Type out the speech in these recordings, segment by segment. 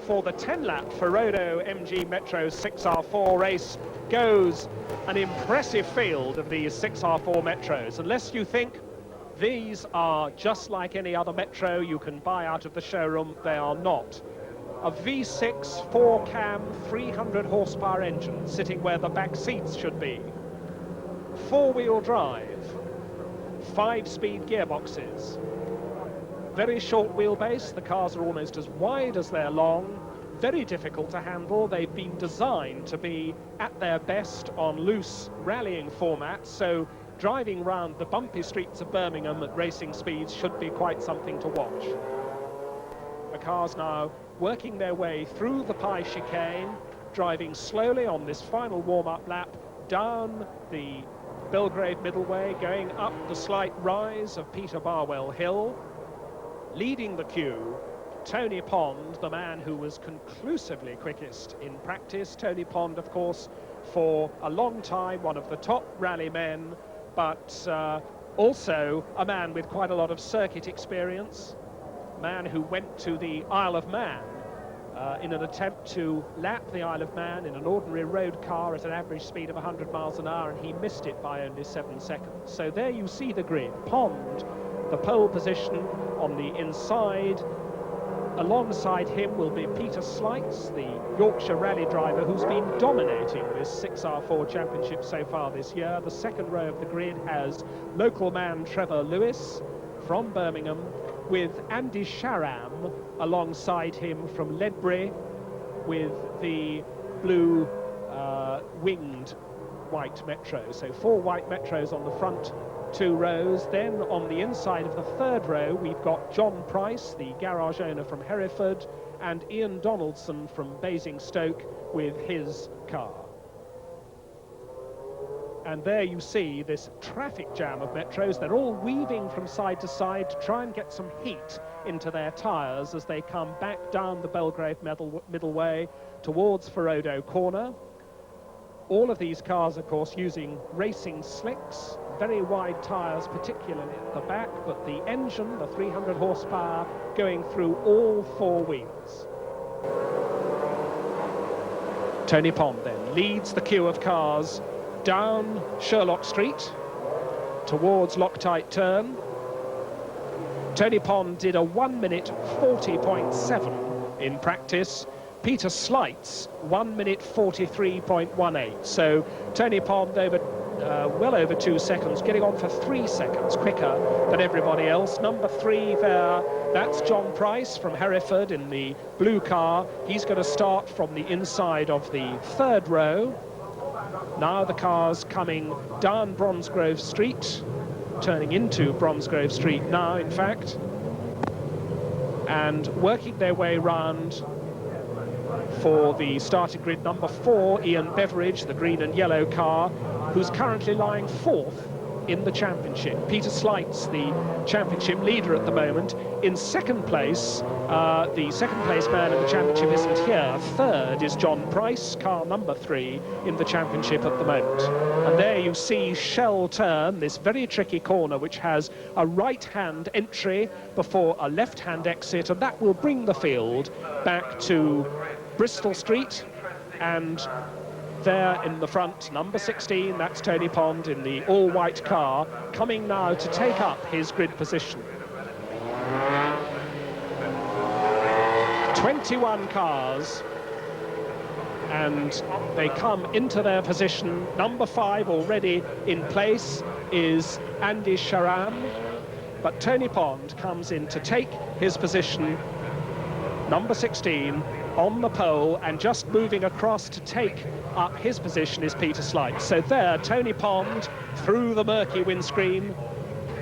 for the 10-lap Ferodo MG Metro 6R4 race goes an impressive field of these 6R4 Metros. Unless you think these are just like any other Metro you can buy out of the showroom, they are not. A V6 4-cam 300 horsepower engine sitting where the back seats should be. 4-wheel drive, 5-speed gearboxes. Very short wheelbase, the cars are almost as wide as they're long, very difficult to handle. They've been designed to be at their best on loose rallying formats, so driving around the bumpy streets of Birmingham at racing speeds should be quite something to watch. The cars now working their way through the Pie chicane, driving slowly on this final warm-up lap down the Belgrave Middleway, going up the slight rise of Peter Barwell Hill. Leading the queue, Tony Pond, the man who was conclusively quickest in practice. Tony Pond, of course, for a long time, one of the top rally men, but also a man with quite a lot of circuit experience. A man who went to the Isle of Man in an attempt to lap the Isle of Man in an ordinary road car at an average speed of 100 miles an hour, and he missed it by only 7 seconds. So there you see the grid. Pond, the pole position on the inside. Alongside him will be Peter Slights, the Yorkshire rally driver who's been dominating this 6R4 championship so far this year. The second row of the grid has local man Trevor Lewis from Birmingham, with Andy Sharam alongside him from Ledbury, with the blue winged white Metro. So 4 white Metros on the front 2 rows. Then on the inside of the 3rd row we've got John Price, the garage owner from Hereford, and Ian Donaldson from Basingstoke with his car. And there you see this traffic jam of Metros. They're all weaving from side to side to try and get some heat into their tyres as they come back down the Belgrave Middleway towards Ferodo Corner. All of these cars, of course, using racing slicks, very wide tyres, particularly at the back, but the engine, the 300 horsepower, going through all 4 wheels. Tony Pond then leads the queue of cars down Sherlock Street towards Loctite Turn. Tony Pond did a 1 minute 40.7 in practice. Peter Slights 1 minute 43.18. So Tony Pond over well over 2 seconds, getting on for 3 seconds quicker than everybody else. Number 3 there, that's John Price from Hereford in the blue car. He's going to start from the inside of the 3rd row. Now the cars coming down Bromsgrove Street, turning into Bromsgrove Street now, in fact, and working their way round for the starting grid. Number 4, Ian Beveridge, the green and yellow car, who's currently lying 4th in the championship. Peter Slights, the championship leader at the moment. In 2nd place, the 2nd place man in the championship isn't here. 3rd is John Price, car number 3 in the championship at the moment. And there you see Shell Turn, this very tricky corner which has a right-hand entry before a left-hand exit, and that will bring the field back to Bristol Street. And there in the front, number 16, that's Tony Pond in the all-white car, coming now to take up his grid position. 21 cars, and they come into their position. Number 5 already in place is Andy Sharam, but Tony Pond comes in to take his position, number 16, on the pole, and just moving across to take up his position is Peter Slights. So there, Tony Pond through the murky windscreen.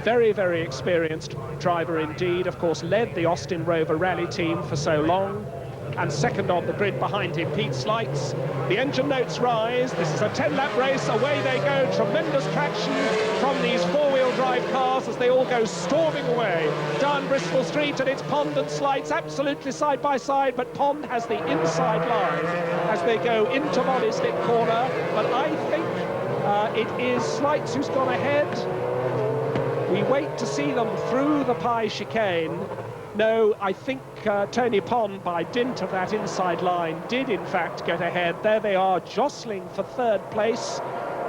Very, very experienced driver indeed. Of course, led the Austin Rover rally team for so long. And second on the grid behind him, Pete Slights. The engine notes rise. This is a 10-lap race. Away they go. Tremendous traction from these 4-wheel drive cars as they all go storming away down Bristol Street. And it's Pond and Slights absolutely side by side, but Pond has the inside line as they go into Molly Slip corner. But I think it is Slights who's gone ahead. We wait to see them through the Pie chicane. No, I think Tony Pond, by dint of that inside line, did in fact get ahead. There they are, jostling for third place,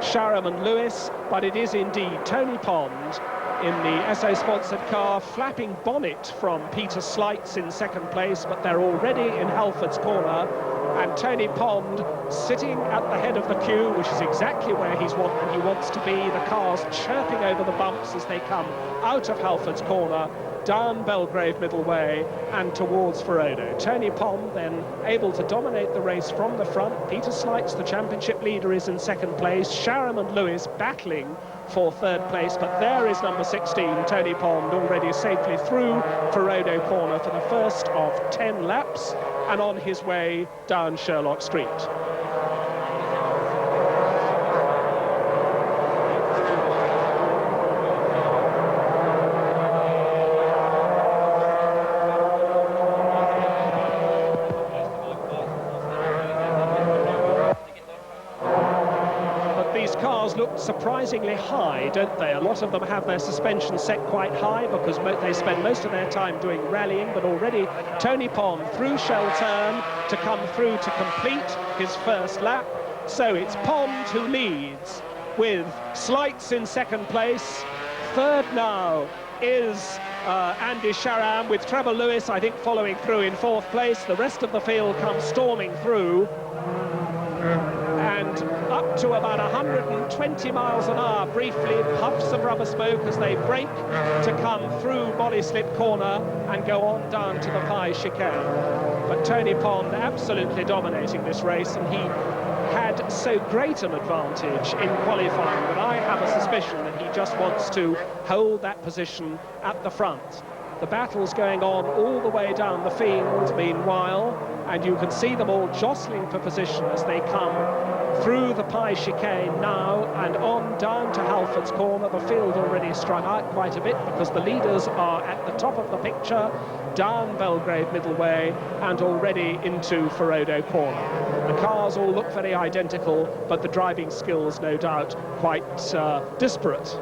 Sharam and Lewis, but it is indeed Tony Pond in the SO-sponsored car, flapping bonnet from Peter Slights in second place, but they're already in Halford's corner, and Tony Pond sitting at the head of the queue, which is exactly where he wants to be. The cars chirping over the bumps as they come out of Halford's corner, down Belgrave Middle Way and towards Ferodo. Tony Pond then able to dominate the race from the front. Peter Slights, the championship leader, is in second place. Sharam and Lewis battling for third place, but there is number 16, Tony Pond, already safely through Ferodo corner for the first of 10 laps and on his way down Sherlock Street. Look surprisingly high, don't they? A lot of them have their suspension set quite high because they spend most of their time doing rallying, but already Tony Pond through Shell Turn to come through to complete his first lap. So it's Pond who leads with Slights in second place. Third now is Andy Sharam, with Trevor Lewis, I think, following through in fourth place. The rest of the field comes storming through. And up to about 120 miles an hour, briefly, puffs of rubber smoke as they brake to come through Body Slip Corner and go on down to the Pie Chicane. But Tony Pond absolutely dominating this race, and he had so great an advantage in qualifying that I have a suspicion that he just wants to hold that position at the front. The battle's going on all the way down the field meanwhile, and you can see them all jostling for position as they come through the Pie Chicane now and on down to Halford's corner. The field already strung out quite a bit because the leaders are at the top of the picture, down Belgrave Middle Way and already into Ferodo corner. The cars all look very identical, but the driving skills, no doubt, quite disparate.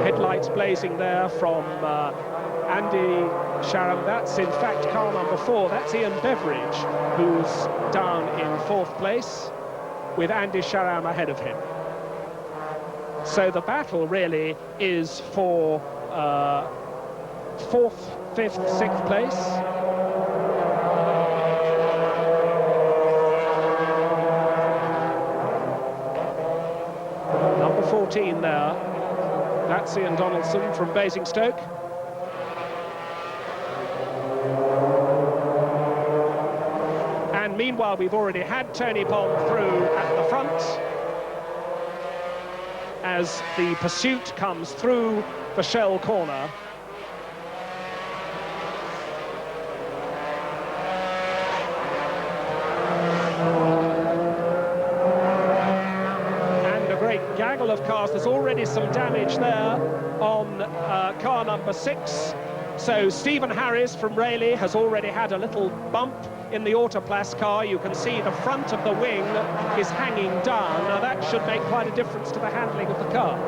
Headlights blazing there from Andy Sharam. That's in fact car number 4. That's Ian Beveridge, who's down in fourth place with Andy Sharam ahead of him. So the battle really is for fourth, fifth, sixth place. Number 14 there. That's Ian Donaldson from Basingstoke. And meanwhile, we've already had Tony Pond through at the front as the pursuit comes through the Shell corner. Gaggle of cars. There's already some damage there on car number 6. So Stephen Harris from Rayleigh has already had a little bump in the Autoplast car. You can see the front of the wing is hanging down. Now that should make quite a difference to the handling of the car.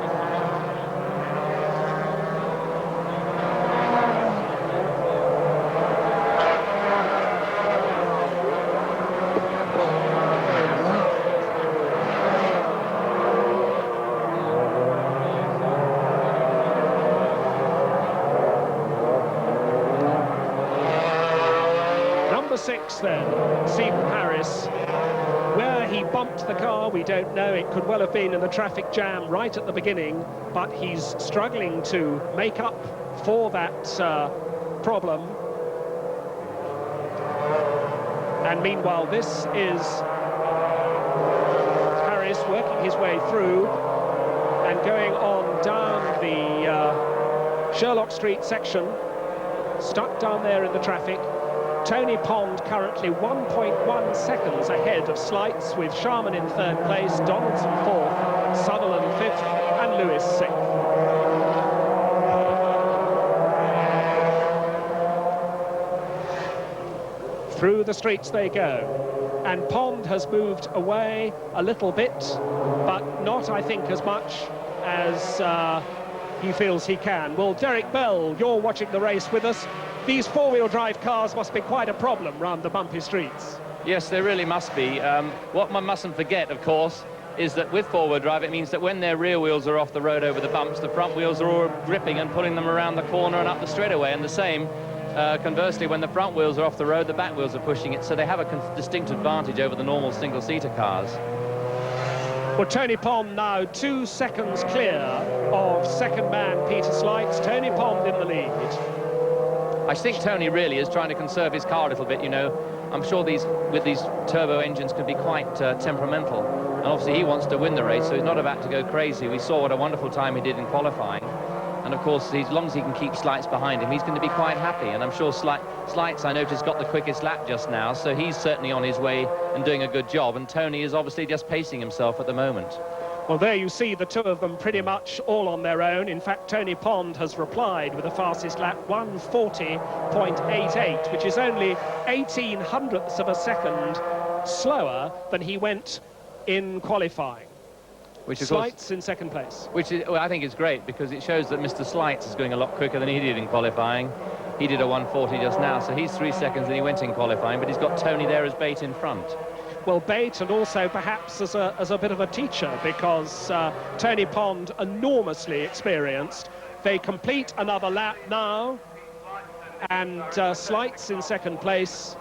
Number 6 then, Stephen Harris. Where he bumped the car, we don't know. It could well have been in the traffic jam right at the beginning, but he's struggling to make up for that problem. And meanwhile, this is Harris working his way through and going on down the Sherlock Street section, stuck down there in the traffic. Tony Pond currently 1.1 seconds ahead of Slights, with Sharman in third place, Donaldson 4th, Sutherland 5th and Lewis 6th. Through the streets they go, and Pond has moved away a little bit, but not, I think, as much as he feels he can. Well, Derek Bell, you're watching the race with us. These four-wheel drive cars must be quite a problem round the bumpy streets. Yes, they really must be. What one mustn't forget, of course, is that with four-wheel drive, it means that when their rear wheels are off the road over the bumps, the front wheels are all gripping and pulling them around the corner and up the straightaway, and the same, conversely, when the front wheels are off the road, the back wheels are pushing it, so they have a distinct advantage over the normal single-seater cars. Well, Tony Pond now 2 seconds clear of second man Peter Slights. Tony Pond in the lead. I think Tony really is trying to conserve his car a little bit, you know. I'm sure with these turbo engines can be quite temperamental. And obviously he wants to win the race, so he's not about to go crazy. We saw what a wonderful time he did in qualifying. And of course, as long as he can keep Slights behind him, he's going to be quite happy. And I'm sure Slights, I noticed, got the quickest lap just now, so he's certainly on his way and doing a good job. And Tony is obviously just pacing himself at the moment. Well, there you see the two of them pretty much all on their own. In fact, Tony Pond has replied with the fastest lap, 1:40.88, which is only 18 hundredths of a second slower than he went in qualifying. Which is Slights in second place. Which is, well, I think it's great because it shows that Mr. Slights is going a lot quicker than he did in qualifying. He did a 1:40 just now, so he's 3 seconds than he went in qualifying, but he's got Tony there as bait in front. Well, bait, and also perhaps as a bit of a teacher, because Tony Pond, enormously experienced. They complete another lap now, and Slights in second place,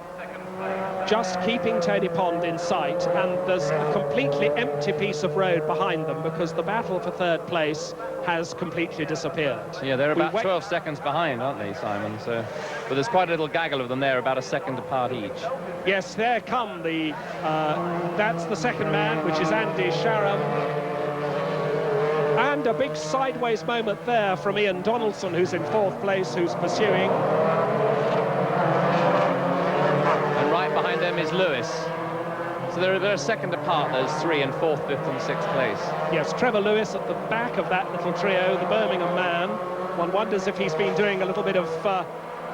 just keeping Tony Pond in sight, and there's a completely empty piece of road behind them because the battle for third place has completely disappeared. Yeah, they're about 12 seconds behind, aren't they, Simon? So, but there's quite a little gaggle of them there, about a second apart each. Yes, there come the, that's the second man, which is Andy Sharam. And a big sideways moment there from Ian Donaldson, who's in fourth place, who's pursuing. Behind them is Lewis. So they're a second apart, those three in fourth, fifth and sixth place. Yes, Trevor Lewis at the back of that little trio, the Birmingham man. One wonders if he's been doing a little bit of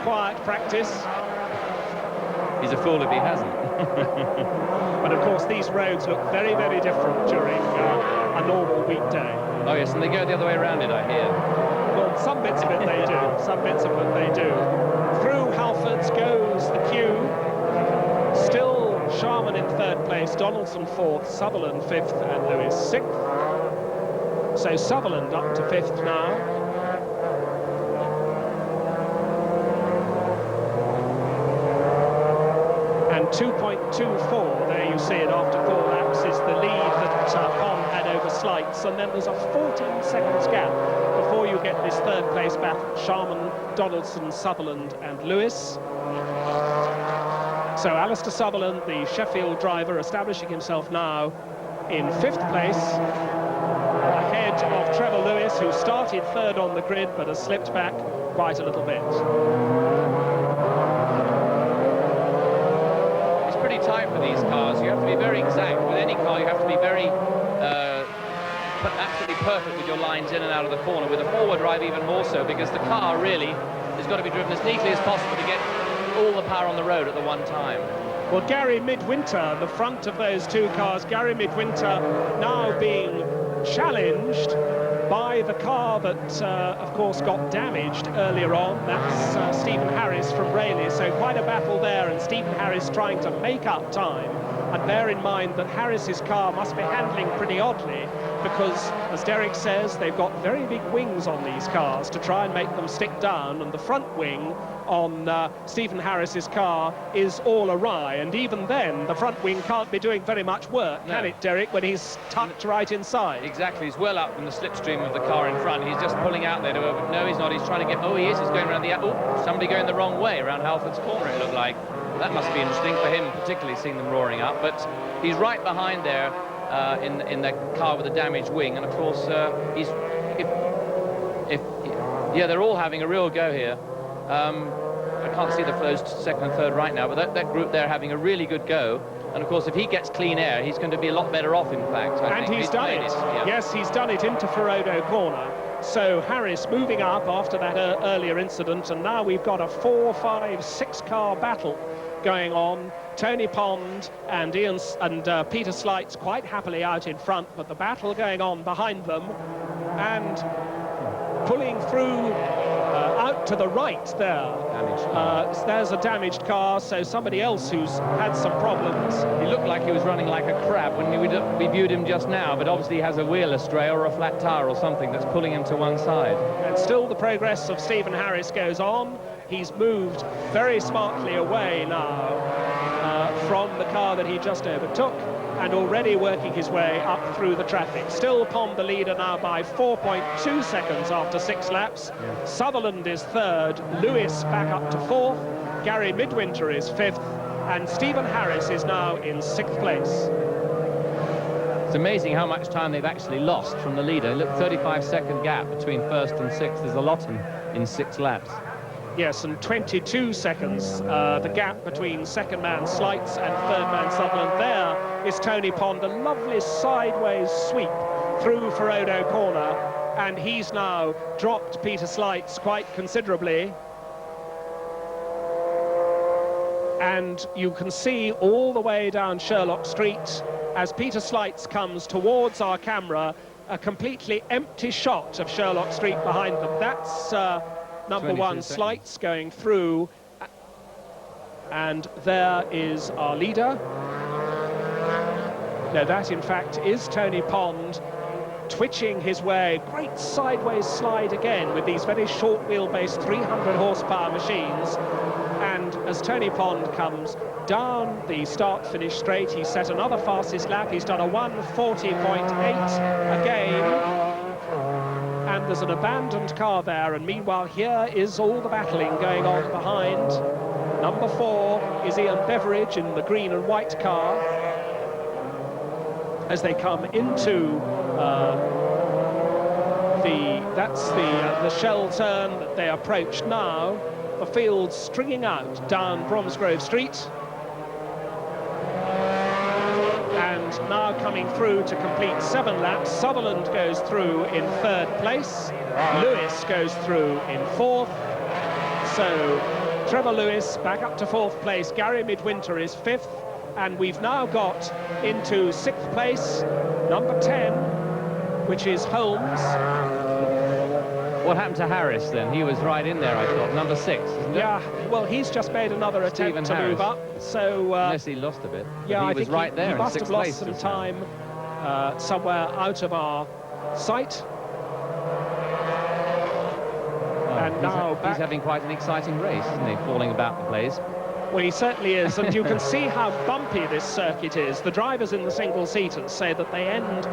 quiet practice. He's a fool if he hasn't. But of course these roads look very, very different during a normal weekday. Oh yes, and they go the other way around it, I hear. Well, some bits of it they do, some bits of it they do. Through Halfords goes the queue. Still Sharman in third place, Donaldson fourth, Sutherland fifth, and Lewis sixth. So Sutherland up to fifth now. And 2.24, there you see it after 4 laps, is the lead that Pond had over Slights. And then there's a 14 seconds gap before you get this third place battle. Sharman, Donaldson, Sutherland, and Lewis. So Alistair Sutherland, the Sheffield driver, establishing himself now in fifth place, ahead of Trevor Lewis, who started third on the grid but has slipped back quite a little bit. It's pretty tight for these cars. You have to be very exact. With any car, you have to be very absolutely perfect with your lines in and out of the corner. With a forward drive, even more so, because the car really has got to be driven as neatly as possible to get all the power on the road at the one time. Well, Gary Midwinter, the front of those two cars, Gary Midwinter now being challenged by the car that, of course, got damaged earlier on. That's Stephen Harris from Rayleigh, so quite a battle there, and Stephen Harris trying to make up time. And bear in mind that Harris's car must be handling pretty oddly because, as Derek says, they've got very big wings on these cars to try and make them stick down, and the front wing on Stephen Harris's car is all awry, and even then the front wing can't be doing very much work, can it, Derek, when he's tucked right inside? Exactly, he's well up in the slipstream of the car in front. He's just pulling out there to no, he's not, he's trying to get, oh, he is, he's going around the, oh, somebody going the wrong way around Halford's corner, it looked like. That must be interesting for him, particularly seeing them roaring up, but he's right behind there in the car with the damaged wing, and of course yeah, they're all having a real go here. I can't see the flows second and third right now, but that group there having a really good go. And of course, if he gets clean air, he's going to be a lot better off, in fact. I think he's done it. Yeah. Yes, he's done it into Ferodo corner. So Harris moving up after that earlier incident, and now we've got a 4, 5, 6 car battle going on. Tony Pond and Peter Slights quite happily out in front, but the battle going on behind them. And pulling through out to the right there. There's a damaged car, so somebody else who's had some problems. He looked like he was running like a crab when we viewed him just now, but obviously he has a wheel astray or a flat tire or something that's pulling him to one side. And still the progress of Stephen Harris goes on. He's moved very smartly away now from the car that he just overtook, and already working his way up through the traffic. Still Pond the leader now by 4.2 seconds after 6 laps. Yeah. Sutherland is third, Lewis back up to fourth, Gary Midwinter is fifth, and Stephen Harris is now in 6th place. It's amazing how much time they've actually lost from the leader. Look, 35-second gap between first and sixth. There's a lot in 6 laps. Yes, and 22 seconds, the gap between second man Slights and third man Sutherland. There is Tony Pond, a lovely sideways sweep through Ferodo corner, and he's now dropped Peter Slights quite considerably. And you can see all the way down Sherlock Street, as Peter Slights comes towards our camera, a completely empty shot of Sherlock Street behind them. That's number 1, Slights, going through, and there is our leader. No, that in fact is Tony Pond, twitching his way, great sideways slide again with these very short wheelbase 300 horsepower machines. And as Tony Pond comes down the start-finish straight, he set another fastest lap. He's done a 1:40.8 again. And there's an abandoned car there, and meanwhile here is all the battling going on behind. Number 4 is Ian Beveridge in the green and white car as they come into the Shell turn that they approach now. The field stringing out down Bromsgrove Street. And now coming through to complete 7 laps, Sutherland goes through in 3rd place, Lewis goes through in 4th, so Trevor Lewis back up to 4th place, Gary Midwinter is 5th, and we've now got into 6th place, number 10, which is Holmes. What happened to Harris then? He was right in there, I thought, number 6, isn't it? Yeah, well, he's just made another attempt to move up, so... unless he lost a bit. Yeah, I think right there he must have lost some time somewhere out of our sight. And now back... He's having quite an exciting race, isn't he? Falling about the place. Well, he certainly is, and you can see how bumpy this circuit is. The drivers in the single-seaters say that they end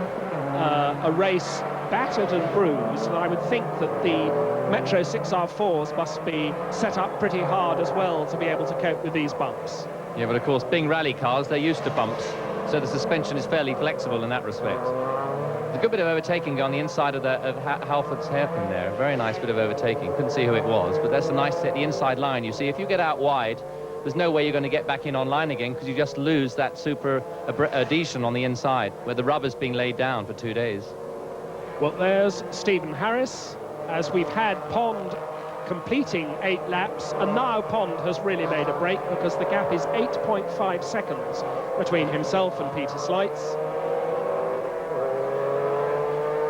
a race battered and bruised, and I would think that the Metro 6R4s must be set up pretty hard as well to be able to cope with these bumps. Yeah, but of course, being rally cars, they're used to bumps, so the suspension is fairly flexible in that respect. There's a good bit of overtaking on the inside of Halford's hairpin there. A very nice bit of overtaking. Couldn't see who it was, but that's a nice set, the inside line. You see, if you get out wide, there's no way you're going to get back in online again, because you just lose that super adhesion on the inside, where the rubber's being laid down for 2 days. Well, there's Stephen Harris, as we've had Pond completing 8 laps, and now Pond has really made a break, because the gap is 8.5 seconds between himself and Peter Slights.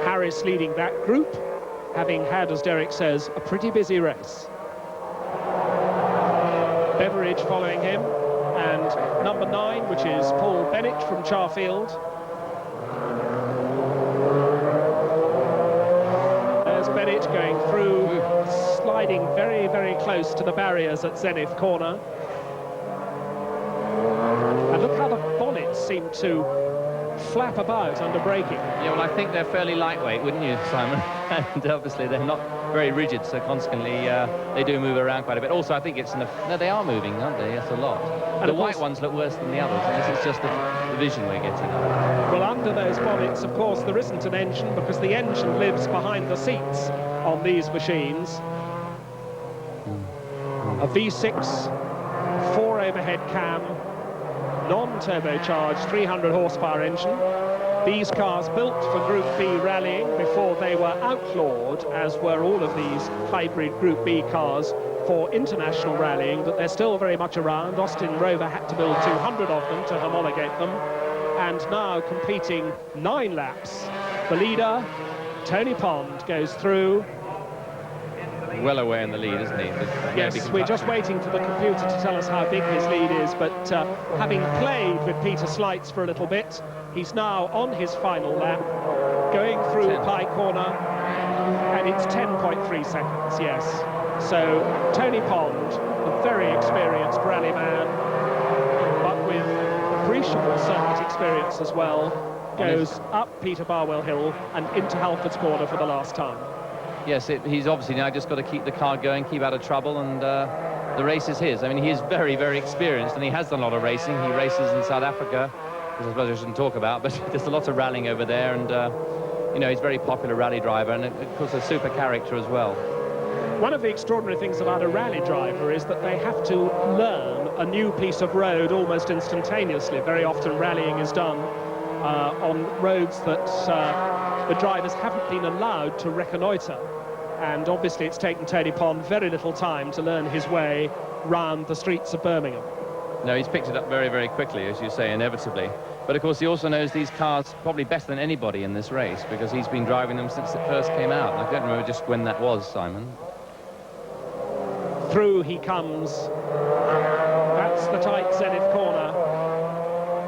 Harris leading that group, having had, as Derek says, a pretty busy race. Beveridge following him, and number 9, which is Paul Bennett from Charfield. There's Bennett going through, sliding very, very close to the barriers at Zenith Corner. And look how the bonnets seem to flap about under braking. Yeah, well, I think they're fairly lightweight, wouldn't you, Simon? And obviously they're not very rigid, so consequently they do move around quite a bit. Also, I think it's no, they are moving, aren't they? Yes, a lot. And the white ones look worse than the others, and this is just the vision we're getting. Well, under those bonnets, of course, there isn't an engine, because the engine lives behind the seats on these machines. A V6, 4 overhead cam, non-turbocharged 300 horsepower engine. These cars built for Group B rallying before they were outlawed, as were all of these hybrid Group B cars, for international rallying, but they're still very much around. Austin Rover had to build 200 of them to homologate them, and now completing 9 laps. The leader, Tony Pond goes through. Well away in the lead, isn't he? Yes, we're just waiting for the computer to tell us how big his lead is, but having played with Peter Slights for a little bit, he's now on his final lap, going through Pie Corner, and it's 10.3 seconds, yes. So Tony Pond, a very experienced rally man, but with appreciable circuit experience as well, goes up Peter Barwell Hill and into Halford's Corner for the last time. Yes, he's obviously now just got to keep the car going, keep out of trouble, and the race is his. I mean, he is very, very experienced, and he has done a lot of racing. He races in South Africa, which I suppose I shouldn't talk about, but there's a lot of rallying over there, and, you know, he's a very popular rally driver, and, of course, a super character as well. One of the extraordinary things about a rally driver is that they have to learn a new piece of road almost instantaneously. Very often rallying is done on roads that the drivers haven't been allowed to reconnoitre. And obviously it's taken Tony Pond very little time to learn his way round the streets of Birmingham. No, he's picked it up very, very quickly, as you say, inevitably. But of course he also knows these cars probably better than anybody in this race, because he's been driving them since it first came out. I don't remember just when that was, Simon. Through he comes. That's the tight Zenith corner.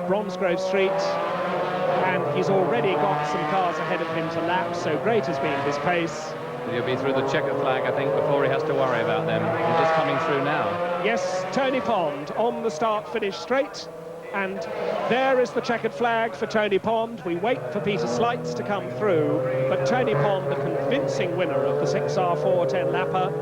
Bromsgrove Street. And he's already got some cars ahead of him to lap, so great has been his pace. He'll be through the checkered flag, I think, before he has to worry about them. He's just coming through now. Yes, Tony Pond on the start-finish straight. And there is the checkered flag for Tony Pond. We wait for Peter Slights to come through. But Tony Pond, the convincing winner of the 6R4 10-lapper.